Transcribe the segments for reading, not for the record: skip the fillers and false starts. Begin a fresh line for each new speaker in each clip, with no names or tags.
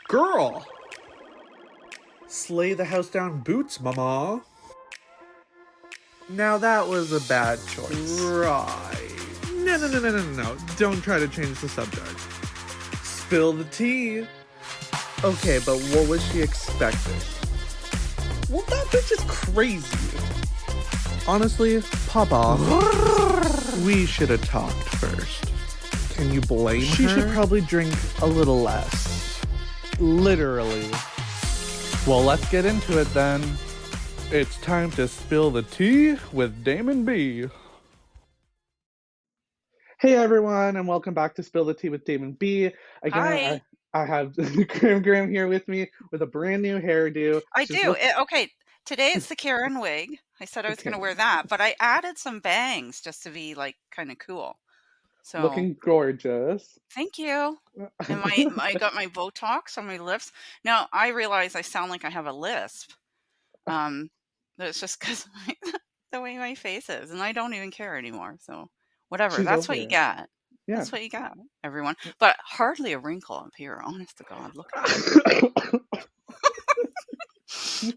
Girl! Slay the house down boots, mama.
Now that was a bad choice.
Right. No. Don't try to change the subject. Spill the tea.
Okay, but what was she expecting?
Well, that bitch is crazy.
Honestly, pop off. We should have talked first.
Can you blame her?
She should probably drink a little less. Literally. Well, let's get into it then. It's time to spill the tea with Damon B. Hey everyone, and welcome back to Spill the Tea with Damon B. Again, I have Graham here with me with a brand new hairdo.
I do. Okay, today it's the Karen wig. I said I was going to wear that, but I added some bangs just to be like kind of cool. So
looking gorgeous.
Thank you. And I got my Botox on my lips. Now I realize I sound like I have a lisp. That's just because the way my face is, and I don't even care anymore. So whatever. That's what you got. Yeah. That's what you got, everyone. But hardly a wrinkle up here. Honest to God, look at it.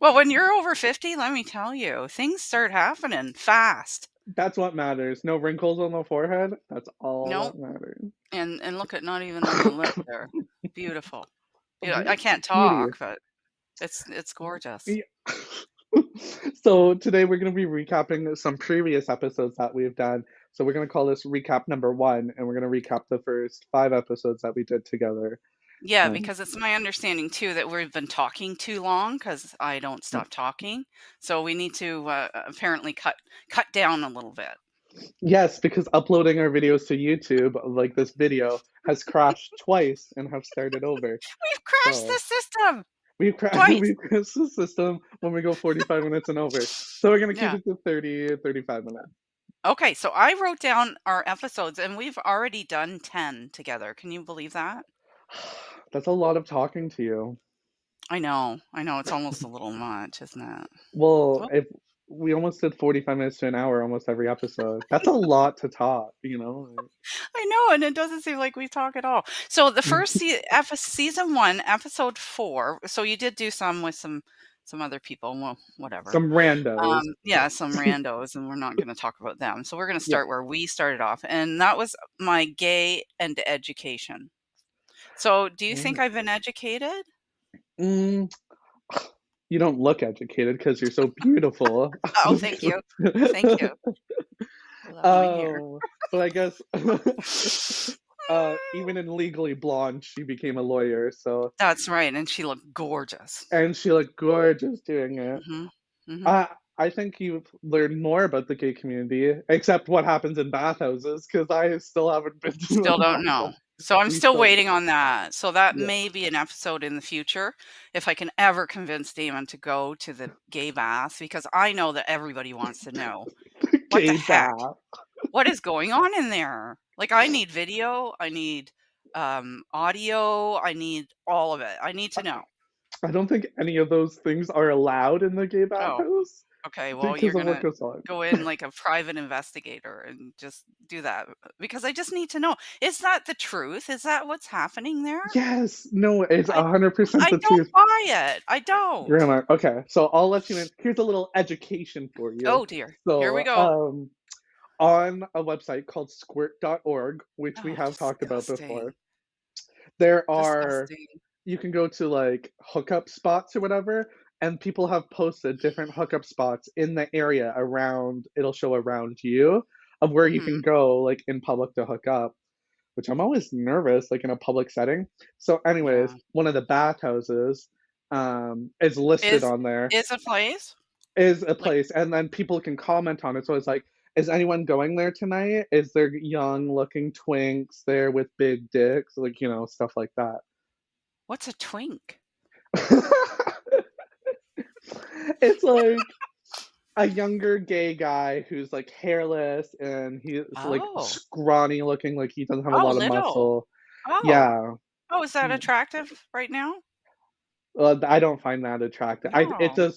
Well, when you're over 50, let me tell you, things start happening fast.
That's what matters. No wrinkles on the forehead. That's all that matters.
And look at not even on the lip there. Beautiful. I can't talk, but it's gorgeous.
Yeah. So today we're going to be recapping some previous episodes that we've done. So we're going to call this recap number 1, and we're going to recap the first 5 episodes that we did together.
Yeah, because it's my understanding too that we've been talking too long because I don't stop talking. So we need to apparently cut down a little bit.
Yes, because uploading our videos to YouTube, like this video, has crashed twice and have started over.
We've crashed the system.
We've crashed the system when we go 45 minutes and over. So we're going to keep it to 30, 35 minutes.
Okay, so I wrote down our episodes and we've already done 10 together. Can you believe that?
That's a lot of talking to you.
I know. It's almost a little much, isn't it?
Well, if we almost did 45 minutes to an hour almost every episode. That's a lot to talk, you know?
I know, and it doesn't seem like we talk at all. So the first season 1, episode 4, so you did do some with some other people, well, whatever.
Some randos.
Some randos, and we're not going to talk about them. So we're going to start where we started off, and that was my gay and education. So do you think I've been educated?
You don't look educated because you're so beautiful.
Oh, thank you. Thank you.
But I guess even in Legally Blonde, she became a lawyer. So
that's right, and she looked gorgeous.
And she looked gorgeous doing it. I think you've learned more about the gay community, except what happens in bathhouses, because I still haven't been to
Still don't know. So I'm still waiting on that. So that may be an episode in the future if I can ever convince Damon to go to the gay bath, because I know that everybody wants to know what the heck, what is going on in there. Like, I need video, I need audio, I need all of it. I need to know.
I don't think any of those things are allowed in the gay bathhouse.
Okay, well, you're going to go in like a private investigator and just do that, because I just need to know. Is that the truth? Is that what's happening there?
Yes. No, it's 100% the truth.
I don't buy it. I don't.
Grandma, okay, so I'll let you in. Here's a little education for you.
Oh, dear.
So,
here we go.
On a website called squirt.org, which we have talked about before, there are... You can go to like hookup spots or whatever, and people have posted different hookup spots in the area around, it'll show around you, of where you can go like in public to hook up, which I'm always nervous, like in a public setting. So anyways, one of the bathhouses is listed on there.
Is a place?
Is a place, and then people can comment on it. So it's like, is anyone going there tonight? Is there young looking twinks there with big dicks? Like, you know, stuff like that.
What's a twink?
It's like a younger gay guy who's like hairless and he's like scrawny looking, like he doesn't have a lot of muscle.
Yeah. Oh, is that attractive right now?
I don't find that attractive. It's
No.
a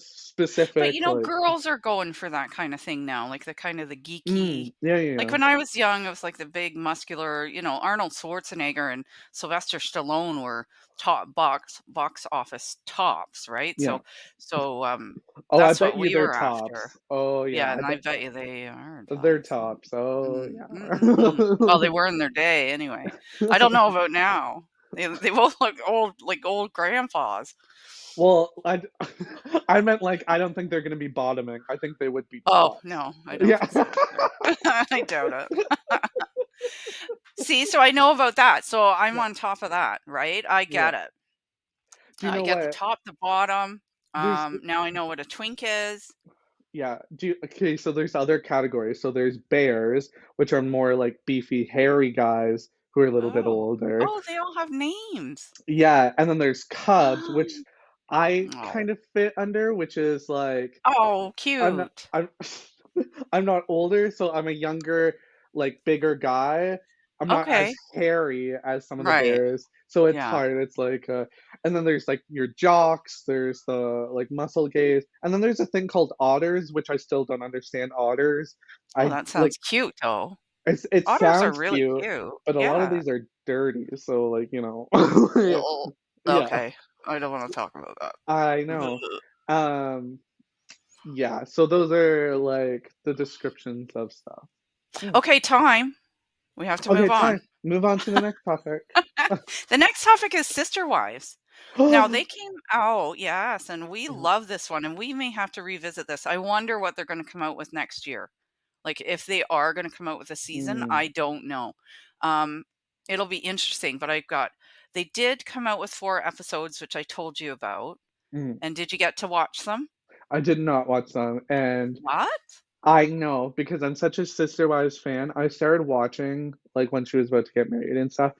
But,
specific, like
girls are going for that kinda thing now, like, the kind of the geeky
Yeah, yeah,
like,
yeah.
when I was young, it was, like, the big muscular Arnold Schwarzenegger and Sylvester Stallone were top box office tops, right?
Yeah. Oh, I
That's
bet
what
you
we
they're
were after.
tops. Oh, yeah,
Yeah,
I
and I
bet
bet you they are
they're
tops.
tops. Oh,
Well, they
yeah.
were in their day anyway. I don't know about now. They both look old, like old grandpas.
Well, I meant, like, I don't think they're gonna be bottoming. I think they would be
Oh,
tops.
no, I don't
Yeah.
think so either. I doubt it. See, so I know about that, so I'm
Yeah,
on top of that, right? I
yeah.
get it.
Do you
I
know
get the
what?
top, the bottom.
There's
Now I know what a twink is.
Yeah. Okay, so there's other categories. So there's bears, which are more like beefy, hairy guys who are a little bit
Oh.
older.
Oh, they all have names.
Yeah, and then there's cubs, which I
Oh.
kind of fit under, which is like
Oh,
I'm not
cute.
I'm I'm not older, so I'm a younger, like, bigger guy. I'm not as
Okay.
hairy as some of the
Right.
bears, so it's
Yeah.
hard. It's like, and then there's, like, your jocks, there's the, like, muscle gays, and then there's a thing called otters, which I still don't understand otters.
Oh,
I
that
like,
sounds cute, though.
it
Otters are
sounds
really
cute,
cute.
but a lot of
Yeah.
these are dirty, so, like, like,
Oh,
yeah,
okay. I don't wanna talk about that.
I know.
Bleh.
Um, yeah, so those are, like, the descriptions of stuff. Yeah.
Okay, time. We have to
Okay,
move
time.
on.
Move on to the next topic.
The next topic is Sister Wives. Now they came out, yes, and we
Yeah.
love this one, and we may have to revisit this. I wonder what they're gonna come out with next year. Like, if they are gonna come out with a season,
Mm,
I don't know. Um, it'll be interesting, but they did come out with 4 episodes, which I told you about,
mm.
and did you get to watch them?
I did not watch them, and
What?
I know because I'm such a Sister Wives fan. I started watching like when she was about to get married and stuff,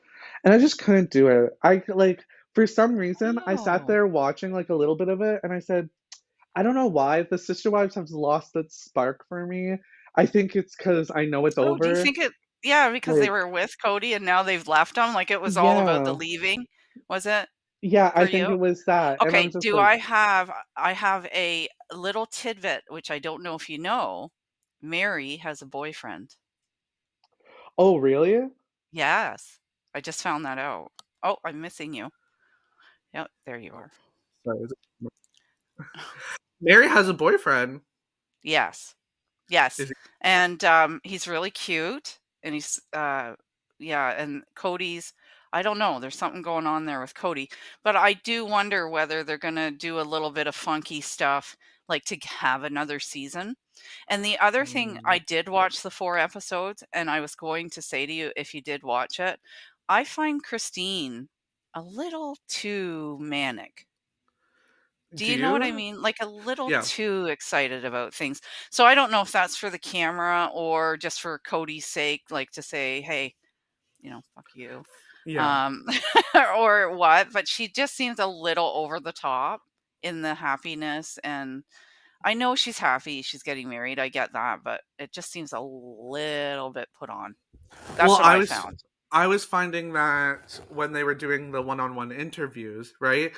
and I just couldn't do it. For some reason I sat
Oh.
there watching like a little bit of it, and I said, I don't know why the Sister Wives have lost its spark for me. I think it's because I know it's
Oh, do you
over.
think it yeah, because they
Like,
were with Cody and now they've left him, like, it was all about the
yeah,
leaving, was it,
yeah, I
for
think
you?
it was that, and I'm
Okay,
just
do
like,
I have a little tidbit, which I don't know if you know. Mary has a boyfriend.
oh, really?
Yes. I just found that out. Oh, I'm missing you. Yep, there you
Oh,
are.
sorry. Mary has a boyfriend.
Yes. Yes,
Is he?
and, he's really cute, and yeah, and Cody's I don't know, there's something going on there with Cody, but I do wonder whether they're gonna do a little bit of funky stuff, like, to have another season, and the other thing
Mm,
I did watch the 4 episodes, and I was going to say to you if you did watch it, I find Christine a little too manic. Do
Do
you know what I
you?
mean? Like, a little
Yeah,
too excited about things. So, I don't know if that's for the camera or just for Cody's sake, like, to say, "Hey, fuck you,"
yeah.
um, or what, but she just seems a little over the top in the happiness, and I know she's happy, she's getting married, I get that, but it just seems a little bit put on.
Well,
That's what I found.
I was finding that when they were doing the one-on-one interviews, right?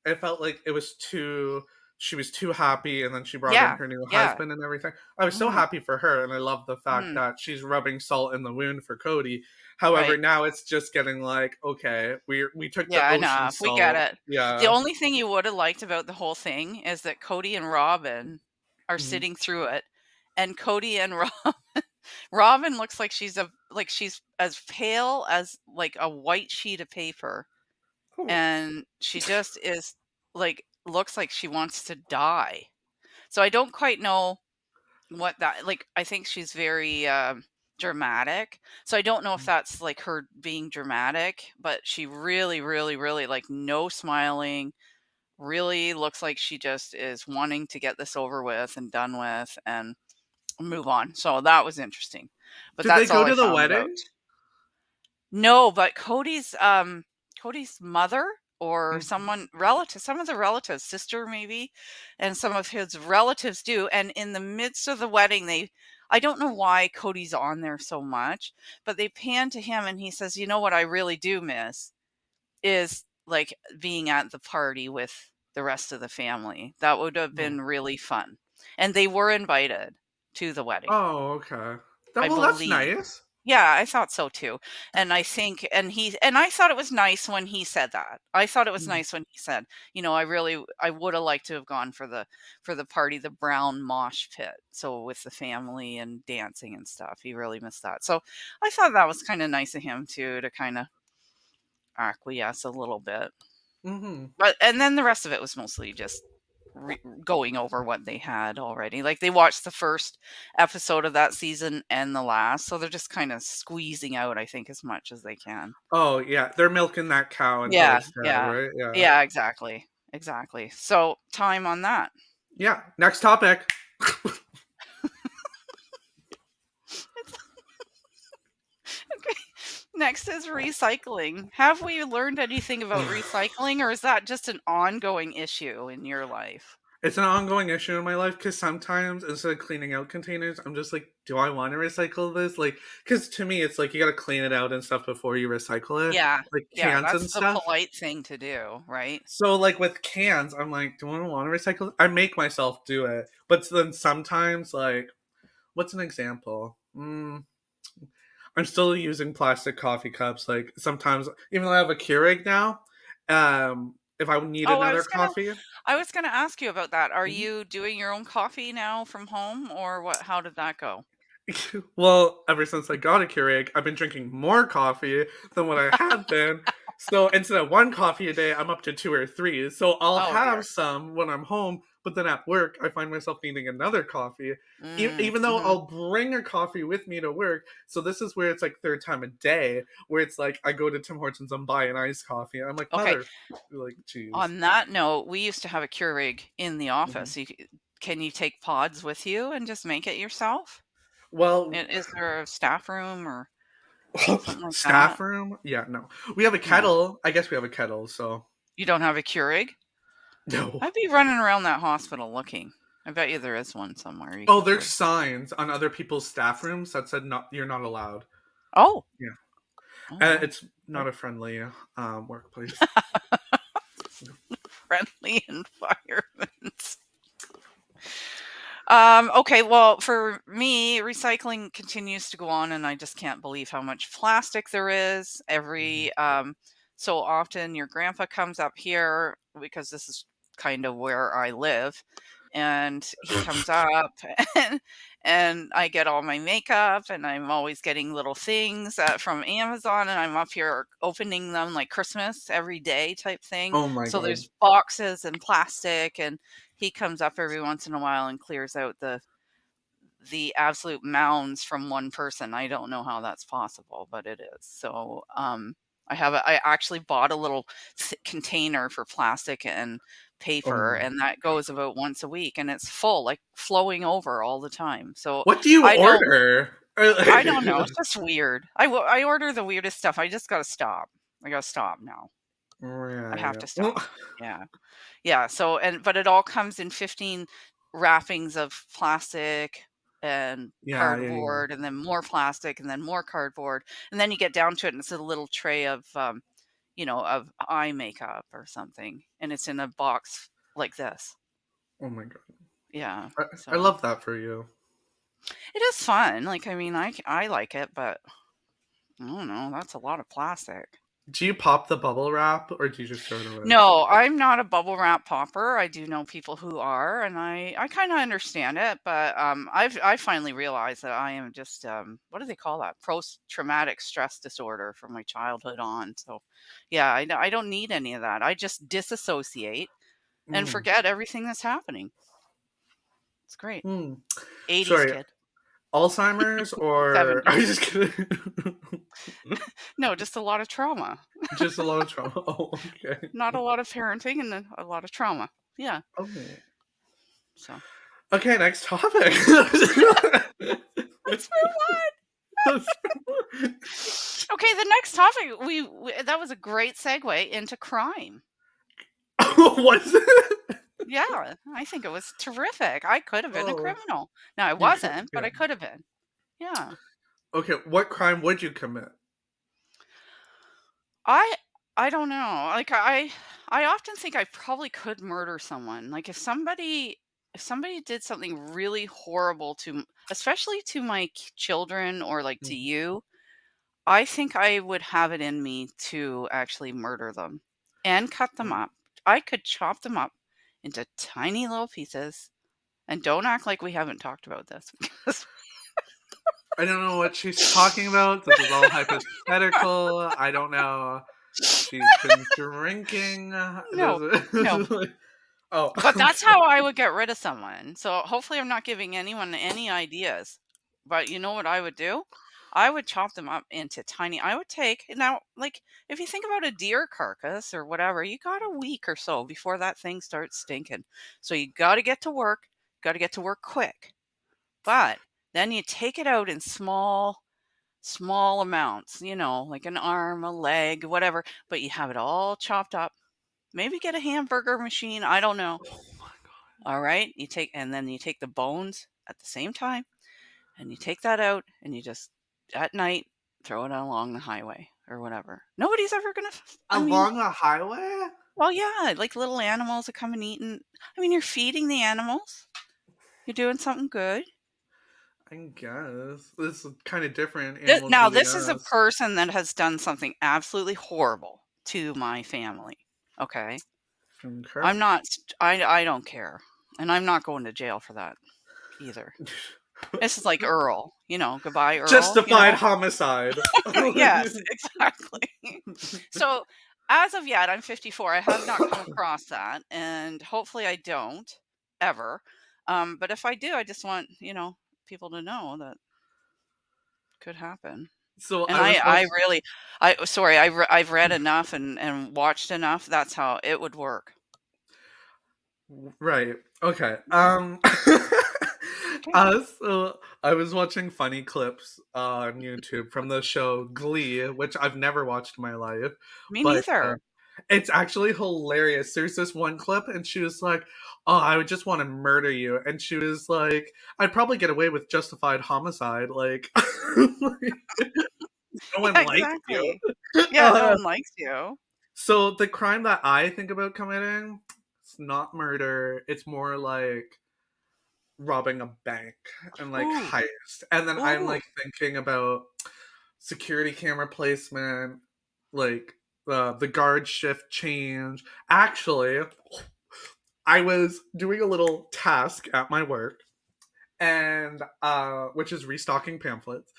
It felt like it was too she was too happy and then she brought in
Yeah,
her new
yeah,
husband and everything. I was so
mhm,
happy for her and I love the fact
mhm.
that she's rubbing salt in the wound for Cody. However,
Right.
now it's just getting like, okay, we took the
Yeah,
ocean
enough. We get
salt.
it. The
Yeah.
only thing you would have liked about the whole thing is that Cody and Robin are
mhm.
sitting through it, and Cody and Robin looks like she's as pale as, like, a white sheet of paper,
Oh.
and she just is, like looks like she wants to die. So I don't quite know what that like, I think she's very, dramatic, so I don't know if that's, like, her being dramatic, but she really, really, really like, no smiling, really looks like she just is wanting to get this over with and done with and move on, so that was interesting, but
Did they
that's
go
all I
to the
found about
wedding?
no, but Cody's mother or
Mhm.
some of the relatives, sister maybe, and some of his relatives do. And in the midst of the wedding, I don't know why Cody's on there so much, but they pan to him and he says, "You know what I really do miss is like, being at the party with the rest of the family. That would have
Oh.
been really fun. And they were invited to the wedding,
Oh, okay.
I
Well, that's
believe.
nice.
Yeah, I thought so too. And I think and I thought it was nice when he said that. I thought it was
Mm.
nice when he said, I would have liked to have gone for the party, the brown mosh pit. So with the family and dancing and stuff. He really missed that. So I thought that was kind of nice of him too to kind of acquiesce a little bit.
Mhm.
But and then the rest of it was mostly just going over what they had already. Like they watched the first episode of that season and the last, so they're just kind of squeezing out, I think, as much as they can.
Oh, yeah, they're milking that cow until
Yeah,
it's dead,
yeah,
right? Yeah.
yeah, exactly, exactly. So time on that.
Yeah, next topic.
Okay. Next is recycling. Have we learned anything about recycling, or is that just an ongoing issue in your life?
It's an ongoing issue in my life because sometimes instead of cleaning out containers, I'm just like, do I want to recycle this? Like, because to me, it's like you got to clean it out and stuff before you recycle it,
Yeah,
like
yeah,
cans
that's
and
the
stuff.
polite thing to do, right?
So, like with cans, I'm like, do I want to recycle? I make myself do it, but then sometimes, like, what's an example? I'm still using plastic coffee cups. Like sometimes, even though I have a Keurig now, if I need
Oh,
another coffee,
I was gonna ask you about that. Are
Mhm.
you doing your own coffee now from home, or what? How did that go?
Well, ever since I got a Keurig, I've been drinking more coffee than what I had been. So instead of one coffee a day, I'm up to two or three. So I'll
Oh dear.
have some when I'm home, but then at work, I find myself needing another coffee, even though
Mhm.
I'll bring a coffee with me to work. So this is where it's like third time a day, where it's like I go to Tim Hortons and buy an iced coffee. I'm like,
Okay.
mother, like, jeez.
On that note, we used to have a Keurig in the
Mhm.
office. Can you take pods with you and just make it yourself?
Well,
Is there a staff room or something like
staff
that?
room? Yeah, no. We have a
No.
kettle. I guess we have a kettle, so
You don't have a Keurig?
no.
I'd be running around that hospital looking. I bet you there is one somewhere you
Oh,
could
there's
get.
signs on other people's staff rooms that said not you're not allowed.
Oh.
Yeah,
Oh wow.
it's not a friendly workplace.
Friendly environment. Okay, well, for me, recycling continues to go on, and I just can't believe how much plastic there is.
Mhm.
So often your grandpa comes up here because this is kind of where I live, and he comes up and, and I get all my makeup, and I'm always getting little things from Amazon, and I'm up here opening them like Christmas every day type thing.
Oh my
So
god.
there's boxes and plastic, and he comes up every once in a while and clears out the absolute mounds from one person. I don't know how that's possible, but it is. So, I actually bought a little container for plastic and
Oh
paper,
no.
and that goes about once a week, and it's full, like flowing over all the time. So
What do you
I don't,
order? Or,
I
like,
don't know. It's just weird. I order the weirdest stuff. I just gotta stop. I gotta stop now. I have
right.
to
Well,
stop. Yeah. Yeah, so but it all comes in 15 wrappings of plastic and
yeah, yeah, yeah.
cardboard and then more plastic and then more cardboard, and then you get down to it and it's a little tray of eye makeup or something, and it's in a box like this.
Oh my god.
Yeah,
I
so
love that for you.
it is fun. Like, I mean, I like it, but I don't know, that's a lot of plastic.
Do you pop the bubble wrap or do you just throw it away?
No, I'm not a bubble wrap popper. I do know people who are, and I kind of understand it, but I finally realized that I am just what do they call that? Post traumatic stress disorder from my childhood on. So, yeah, I don't need any of that. I just disassociate and
Mm.
forget everything that's happening. It's great.
Mm.
80s
Sorry,
kid.
Alzheimer's or I'm
70s.
just kidding.
No, just a lot of trauma.
Just a lot of trauma. Oh, okay.
Not a lot of parenting and then a lot of trauma. Yeah.
Oh.
So,
Okay, next topic.
let's move on. Okay, the next topic we that was a great segue into crime.
Was it?
Yeah, I think it was terrific. I could have been a
Oh,
criminal. Now I
you could,
wasn't, but
yeah.
I could have been. Yeah.
Okay, what crime would you commit?
I I don't know. Like I often think I probably could murder someone. Like if somebody did something really horrible especially to my children or like to
Mm,
you, I think I would have it in me to actually murder them and cut them
mm.
up. I could chop them up into tiny little pieces. And don't act like we haven't talked about this because
I don't know what she's talking about. This is all hypothetical. I don't know. She's been drinking.
no,
This
no.
is like, oh,
But that's
okay.
how I would get rid of someone. So hopefully I'm not giving anyone any ideas. But you know what I would do? I would chop them up into tiny I would take now, like, if you think about a deer carcass or whatever, you got a week or so before that thing starts stinking. So you gotta get to work, gotta get to work quick. But then you take it out in small amounts, like an arm, a leg, whatever, but you have it all chopped up. Maybe get a hamburger machine, I don't know.
Oh my god.
All right? And then you take the bones at the same time and you take that out and you just at night throw it along the highway or whatever. Nobody's ever going to I mean,
Along a highway?
well yeah, like little animals that come and eat and I mean, you're feeding the animals. You're doing something good.
I guess. This is kind of different. Animals
Now
eating
this is a
us.
person that has done something absolutely horrible to my family. Okay?
Okay.
I'm not I don't care. And I'm not going to jail for that either. This is like Earl, goodbye Earl,
Justified homicide.
Yes, exactly. So, as of yet, I'm 54. I have not come across that, and hopefully I don't ever. But if I do, I just want, people to know that could happen.
So
And
I was
I
watching.
really sorry, I've read enough and watched enough. That's how it would work.
Right. Okay.
Okay.
So I was watching funny clips on YouTube from the show Glee, which I've never watched in my life,
Me
but
neither.
it's actually hilarious. There's this one clip, and she was like, "Oh, I would just want to murder you," and she was like, "I'd probably get away with justified homicide, like, like, no one
Yeah,
likes you."
exactly. Yeah, no
Uh,
one likes you.
so the crime that I think about committing, it's not murder. It's more like robbing a bank and like
Ooh,
heist. And then I'm
ooh.
like thinking about security camera placement, like the guard shift change. Actually, I was doing a little task at my work and which is restocking pamphlets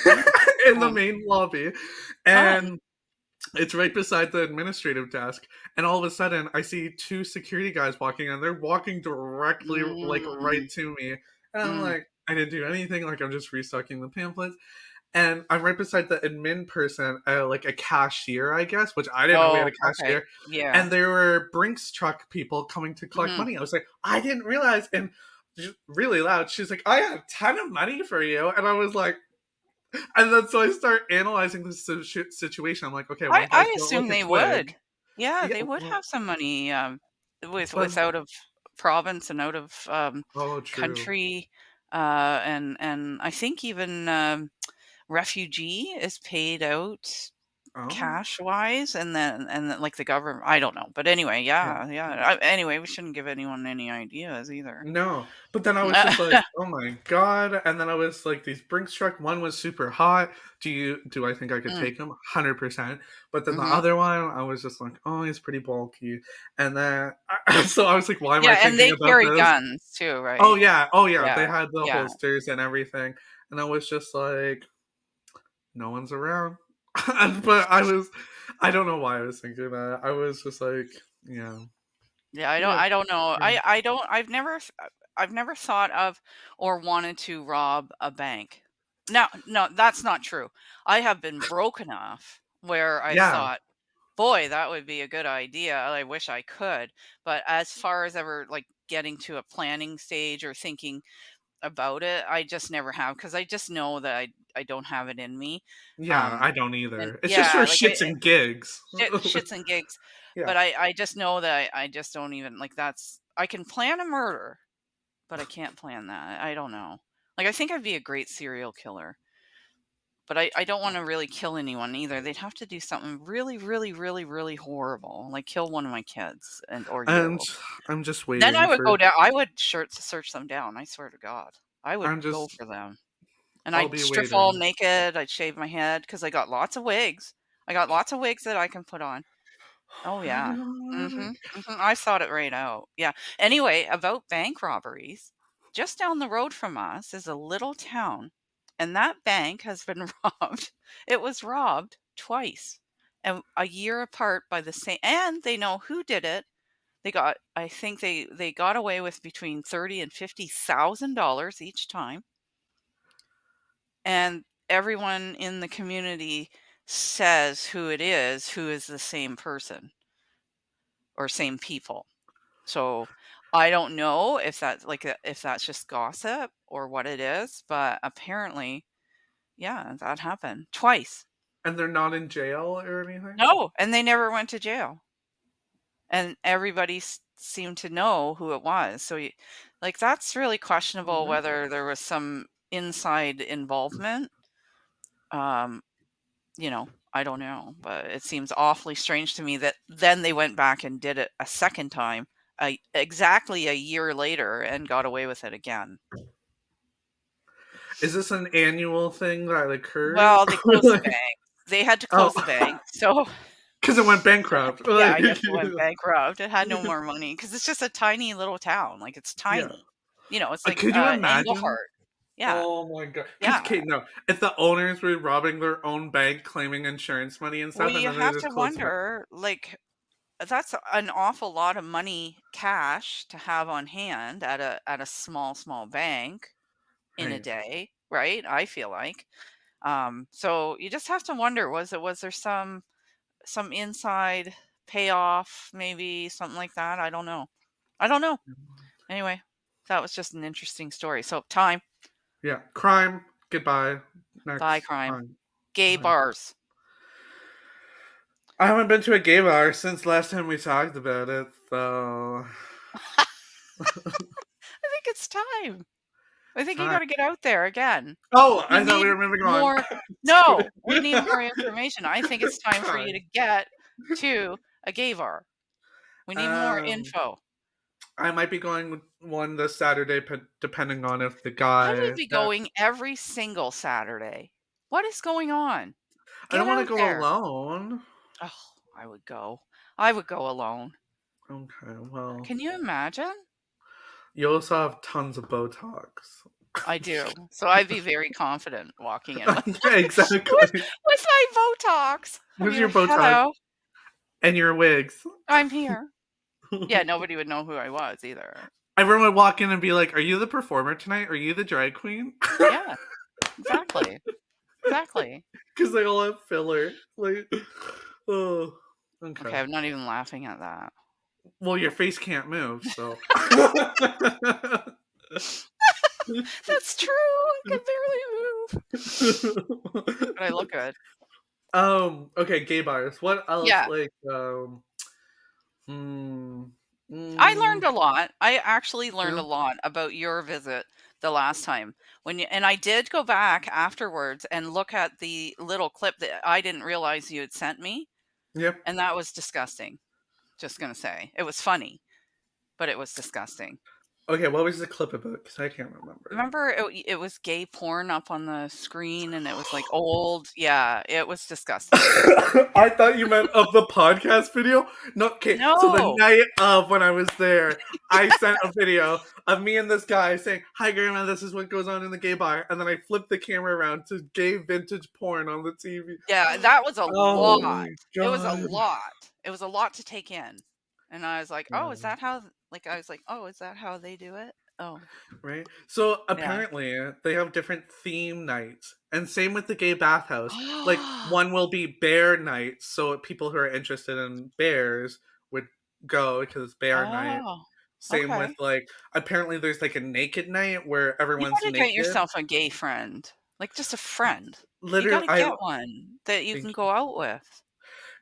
Mm,
in the
mm.
main lobby.
Oh.
And it's right beside the administrative desk, and all of a sudden, I see two security guys walking, and they're walking directly, like, right
Mm,
to me. And I'm
mm.
like, I didn't do anything. Like, I'm just restocking the pamphlets. And I'm right beside the admin person, like a cashier, I guess, which I didn't know we had a
Oh, okay.
cashier.
Yeah.
And there were Brinks truck people coming to collect
Mhm.
money. I was like, I didn't realize. And just really loud, she's like, I have a ton of money for you. And I was like, and then so I start analyzing this situation. I'm like, okay, what if I
I
felt like
assume
a
they
twig?
would. Yeah,
Yeah,
they would
well,
have some money,
but
out of province and out of,
oh, true.
country, and I think even, refugee is paid out
Oh,
cash-wise, and then, like, the government I don't know, but anyway,
yeah.
yeah, anyway, we shouldn't give anyone any ideas either.
No, but then I was just like, oh my god. And then I was like, these Brinks truck. One was super hot. Do I think I could
Mm,
take him? 100%. But then the
mhm.
other one, I was just like, oh, he's pretty bulky. And then so I was like, why am I
Yeah, and
thinking
they
about
carry
this?
guns too, right?
Oh yeah,
Yeah,
they had the
yeah.
holsters and everything. And I was just like, no one's around. But I don't know why I was thinking that. I was just like, yeah.
Yeah,
Yeah.
I don't know.
Yeah.
I don't I've never thought of or wanted to rob a bank. No, no, that's not true. I have been broke enough where I
Yeah.
thought, "Boy, that would be a good idea. I wish I could." But as far as ever like getting to a planning stage or thinking about it, I just never have because I just know that I don't have it in me.
Yeah,
Um
I don't
and
either. It's just for
yeah, like
shits and gigs.
shits and gigs.
Yeah.
But I just know that I just don't even like that's I can plan a murder, but I can't plan that. I don't know. Like I think I'd be a great serial killer. But I don't wanna really kill anyone either. They'd have to do something really, really, really, really horrible, like kill one of my kids or
And
you.
I'm just
Then I
waiting
would
for.
go down I would search them down, I swear to God. I would
I'm
go
just.
for them. And
I'll
I'd
be
strip all
waiting.
naked, I'd shave my head because I got lots of wigs. I got lots of wigs that I can put on. Oh,
Oh my
yeah.
god.
Mhm, mhm, I thought it right out. Yeah. Anyway, about bank robberies, just down the road from us is a little town, and that bank has been robbed. It was robbed twice, and a year apart by the same and they know who did it. I think they got away with between 30 and $50,000 each time, and everyone in the community says who is the same person or same people. So, I don't know if that's if that's just gossip or what it is, but apparently, yeah, that happened twice.
And they're not in jail or anything?
No, and they never went to jail. And everybody seemed to know who it was. So, like, that's really questionable
What?
whether there was some inside involvement. Um, I don't know, but it seems awfully strange to me that then they went back and did it a second time, exactly a year later, and got away with it again.
Is this an annual thing that occurs?
Well, they closed the bank. They had to
Oh,
close the bank, so
because it went bankrupt.
yeah,
Like,
I guess it went bankrupt. It had no more money because it's just a tiny little town, like, it's
yeah.
tiny. It's like,
Could you imagine?
Englehart. Yeah,
Oh my god. Because,
yeah.
Kate, no. If the owners were robbing their own bank, claiming insurance money and
Well,
stuff, and
you
then they
have
just
to
closed it.
wonder, like, that's an awful lot of money cash to have on hand at a small bank in a
Right.
day, right? I feel like. So you just have to wonder, was there some inside payoff, maybe something like that? I don't know. I don't know. Anyway, that was just an interesting story. So time,
Yeah. Crime. Goodbye.
bye
Next
crime.
time.
Gay
Bye.
bars.
I haven't been to a gay bar since last time we talked about it, so.
I think it's time. I think you
Time.
got to get out there again.
Oh,
We
I thought we
need
were moving on.
more.
Just
No,
kidding.
we need more information. I think it's time for you to
Time.
get to a gay bar. We need more
Um,
info.
I might be going with one this Saturday, depending on if the
I would
guy
be
that
going every single Saturday. What is going on?
I don't
Get
want to
out
go
there.
alone.
Oh, I would go. I would go alone.
Okay, well,
Can you imagine?
you also have tons of Botox.
I do. So I'd be very confident walking in with
Yeah,
with,
exactly.
with my Botox. I'd
With
be
your
like,
Botox
"Hello,
and your wigs.
I'm here." Yeah, nobody would know who I was either.
Everyone would walk in and be like, "Are you the performer tonight? Are you the drag queen?"
Yeah, exactly. Exactly.
Because they all have filler. Like, oh, okay.
Okay, I'm not even laughing at that.
Well, your face can't move, so.
That's true. I can barely move, but I look good.
Okay, gay bars. What else?
Yeah,
Like, hmm,
I
mm,
learned a lot. I actually learned a
yeah,
lot about your visit the last time and I did go back afterwards and look at the little clip that I didn't realize you had sent me,
yeah.
and that was disgusting. Just gonna say. It was funny, but it was disgusting.
Okay, what was the clip about? Because I can't remember.
Remember it was gay porn up on the screen and it was like old. Yeah, it was disgusting.
I thought you meant of the podcast video. No, okay. So the
No.
night of when I was there, I sent a video of me and this guy saying, "Hi, Grandma. This is what goes on in the gay bar," and then I flipped the camera around to gay vintage porn on the TV.
Yeah, that was a
Oh
lot.
my
It was a
god.
lot. It was a lot to take in. And I was like, "Oh, is
Yeah.
that how," like, I was like, "Oh, is that how they do it?" Oh,
Right? So
yeah.
apparently they have different theme nights. And same with the gay bathhouse. Like one will be bear night, so people who are interested in bears would go because it's bear night.
Oh,
Same with
okay.
like apparently there's like a naked night where
You
everyone's
gotta get
naked.
yourself a gay friend, like, just a friend. You
Literally
gotta
I
get one that you can
think
go out with.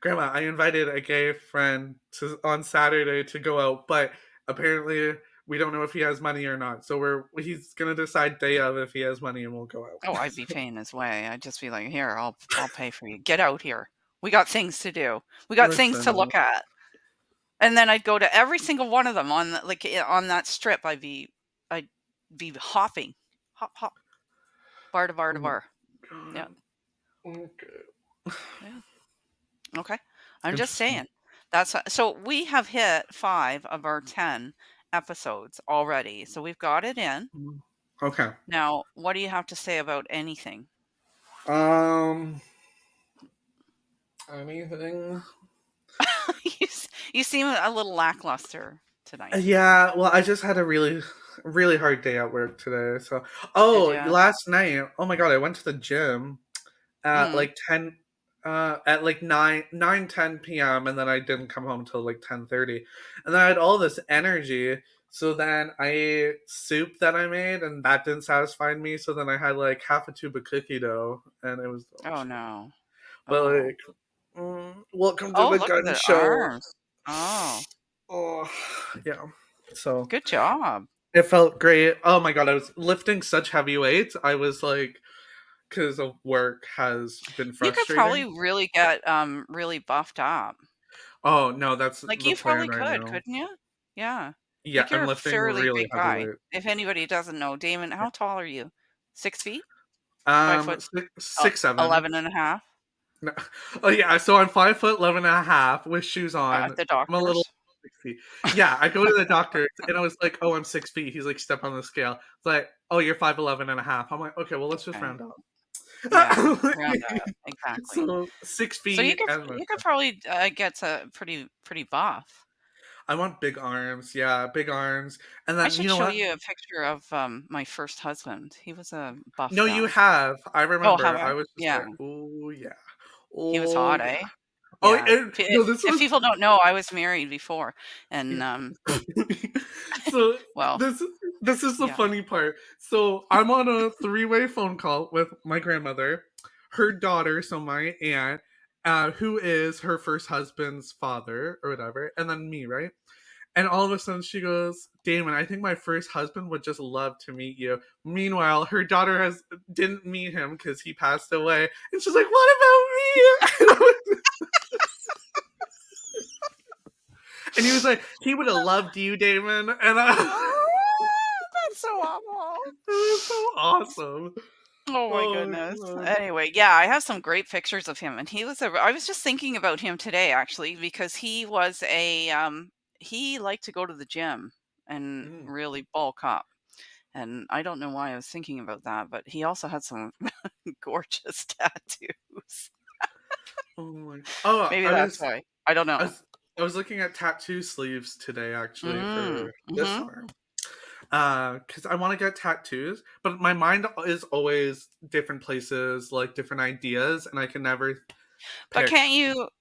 Grandma, I invited a gay friend to on Saturday to go out, but apparently we don't know if he has money or not. So he's gonna decide day of if he has money, and we'll go out.
Oh, I'd be paying his way. I'd just be like, "Here, I'll pay for you. Get out here. We got things to do. We got things to
Listen,
look at." And then I'd go to every single one of them on on that strip. I'd be hopping, hop, hop, bar to bar
oh
to
my
bar. Yeah,
god. Okay.
yeah. Okay. I'm just
Interesting.
saying. So we have hit 5 of our 10 episodes already. So we've got it in.
Mm. Okay.
Now, what do you have to say about anything?
Um, anything?
You seem a little lackluster tonight.
Yeah, well, I just had a really hard day at work today. So,
Did
oh,
you?
last night, oh my god, I went to the gym at
Mm.
like 10 at like 9 10 p.m., and then I didn't come home till like 10:30. And then I had all this energy. So then I ate soup that I made, and that didn't satisfy me. So then I had like half a tube of cookie dough, and it was
Oh
delicious.
no.
But
Oh.
like, welcome to
Oh,
the
look at
gun
the
show.
arms. Oh,
Oh, yeah. So
good job.
it felt great. Oh my god, I was lifting such heavy weights. I was like, because of work has been
You could probably
frustrating.
really get really buffed up.
Oh no, that's
Like
the
you
plan
probably
right
could,
now.
couldn't you? Yeah.
Yeah,
Like
I'm
you're a
lifting
fairly
really
big
heavy
guy.
weight.
If anybody doesn't know, Damon, how tall are you? 6 feet? 5 foot,
Six, 6'7".
11 and a half
No. Oh yeah, so I'm 5'11" and a half with shoes
at
on.
the
I'm a little
doctor's.
6 feet. Yeah, I go to the doctor and I was like, "Oh, I'm 6 feet." He's like, "Step on the scale." It's like, "Oh, you're 5'11" and a half." I'm like, "Okay, well, let's just
Okay.
round up."
Yeah, round up. Exactly.
So six
So
feet and
you could probably get to pretty buff.
I want big arms. Yeah, big arms. And
I
then you
should
know
show
what?
you a picture of my first husband. He was a buff
No, you
guy.
have. I
Oh, have
remember. I
I?
was just
Yeah.
like, "Oh yeah,
He was
oh
hot,
yeah."
eh?
Oh,
Yeah.
no, this
If
was
people don't know, I was married before, and,
yeah. So
well,
this this is the
yeah.
funny part. So I'm on a three-way phone call with my grandmother, her daughter, so my aunt, who is her first husband's father or whatever, and then me, right? And all of a sudden she goes, Damon, I think my first husband would just love to meet you. Meanwhile, her daughter didn't meet him because he passed away. And she's like, what about me? And he was like, he would have loved you, Damon. And
That's so awful.
it was so awesome.
Oh my
Oh my
goodness.
god.
Anyway, yeah, I have some great pictures of him, and I was just thinking about him today actually because he liked to go to the gym and
Mm.
really bulk up. And I don't know why I was thinking about that, but he also had some gorgeous tattoos.
Oh my. Oh,
Maybe that's why. I don't
I
know.
was I was looking at tattoo sleeves today actually
Mm,
for this
mhm.
arm. Because I want to get tattoos, but my mind is always different places, like different ideas, and I can never
But
pick.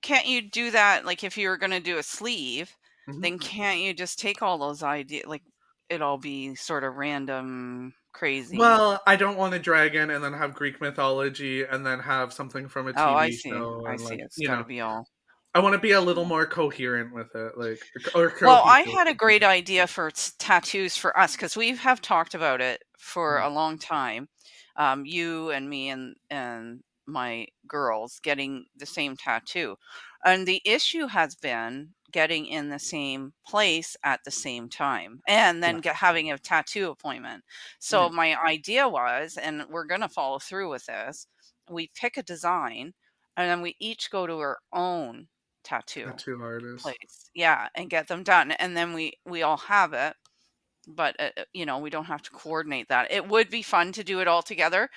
can't you do that, like, if you were gonna do a sleeve,
Mhm.
then can't you just take all those ideas? Like, it all be sort of random, crazy.
Well, I don't want a dragon and then have Greek mythology and then have something from a
Oh,
TV show
I
and
see,
like,
it's gotta be all
I want to be a little
yeah.
more coherent with it, like or
Well, I
cohesive.
had a great idea for tattoos for us because we have talked about it for
Mhm.
a long time. You and me and my girls getting the same tattoo, and the issue has been getting in the same place at the same time, and
Yeah,
then having a tattoo appointment. So
yeah.
my idea was, and we're going to follow through with this. We pick a design, and then we each go to our own tattoo
Tattoo artist.
place. Yeah, and get them done, and then we all have it, but, we don't have to coordinate that. It would be fun to do it all together,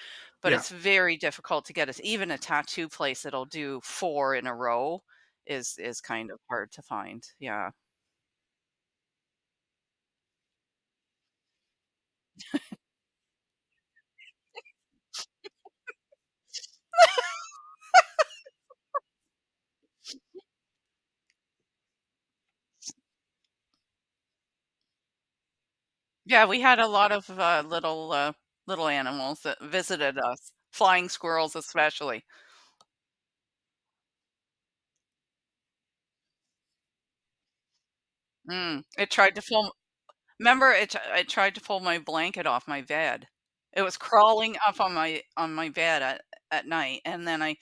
but
Yeah.
it's very difficult to get us even a tattoo place that'll do 4 in a row is kind of hard to find. Yeah. Yeah, we had a lot of, little animals that visited us, flying squirrels especially. It tried to Remember, it tried to pull my blanket off my bed. It was crawling up on my bed at night, and then I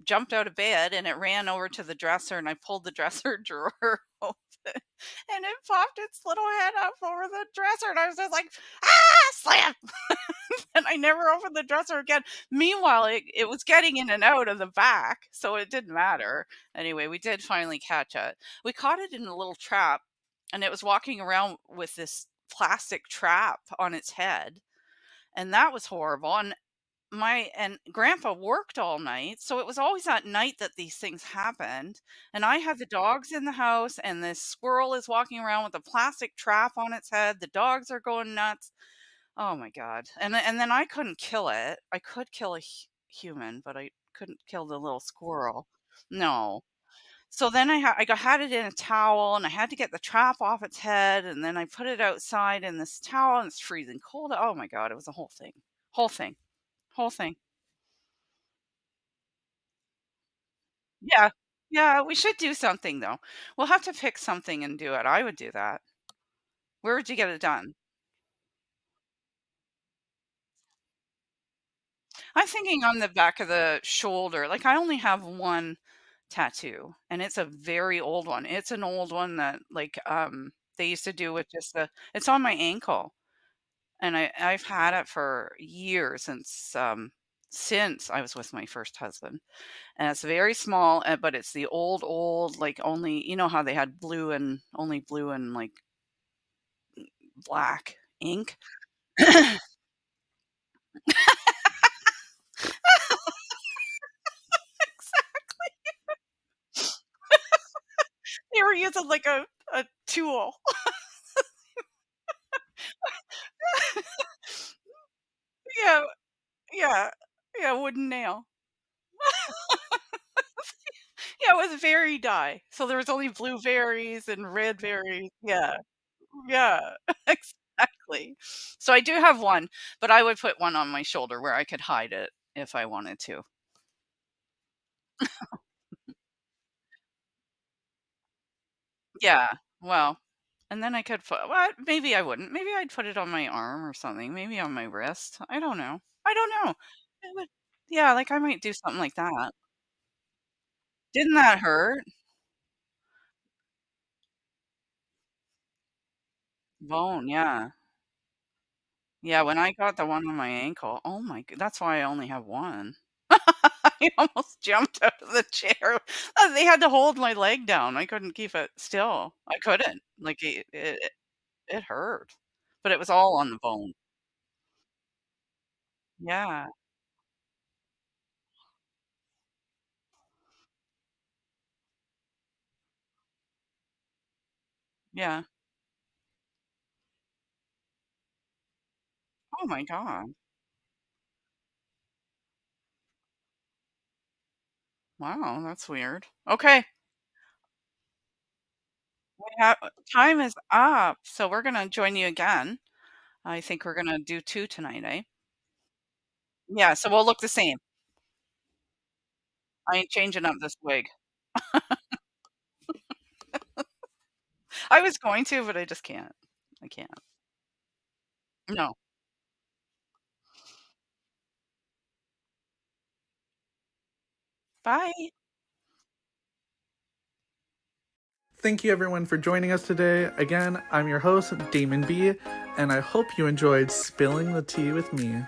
jumped out of bed, and it ran over to the dresser, and I pulled the dresser drawer open, and it popped its little head up over the dresser, and I was just like, "Ah!" Slam! And I never opened the dresser again. Meanwhile, it was getting in and out of the back, so it didn't matter. Anyway, we did finally catch it. We caught it in a little trap, and it was walking around with this plastic trap on its head, and that was horrible. And my and grandpa worked all night, so it was always at night that these things happened. And I had the dogs in the house, and this squirrel is walking around with a plastic trap on its head. The dogs are going nuts. Oh my god. And then I couldn't kill it. I could kill a human, but I couldn't kill the little squirrel. No. So then had it in a towel, and I had to get the trap off its head, and then I put it outside in this towel, and it's freezing cold. Oh my god, it was a whole thing. Whole thing. Whole thing. Yeah. Yeah, we should do something though. We'll have to pick something and do it. I would do that. Where would you get it done? I'm thinking on the back of the shoulder. Like, I only have one tattoo, and it's a very old one. It's an old one that, like, they used to do with just the it's on my ankle, and I've had it for years, since I was with my first husband, and it's very small, but it's the old, like, only how they had only blue and, like, black ink? They were using, like, a tool. Yeah, yeah, yeah, wooden nail. Yeah, it was berry dye. So there was only blue berries and red berries. Yeah, yeah, exactly. So I do have one, but I would put one on my shoulder where I could hide it if I wanted to. Yeah, well, and then I could put well, maybe I wouldn't. Maybe I'd put it on my arm or something, maybe on my wrist. I don't know. I don't know. It would yeah, like, I might do something like that. Didn't that hurt? Bone, yeah. Yeah, when I got the one on my ankle, oh my g that's why I only have one. I almost jumped out of the chair. They had to hold my leg down. I couldn't keep it still. I couldn't. Like, it hurt, but it was all on the bone. Yeah, yeah. Oh my god. Wow, that's weird. Okay, we have time is up, so we're gonna join you again. I think we're gonna do 2 tonight, eh? Yeah, so we'll look the same. I ain't changing up this wig. I was going to, but I just can't. I can't. No. Bye.
Thank you everyone for joining us today. Again, I'm your host, Damon B, and I hope you enjoyed spilling the tea with me.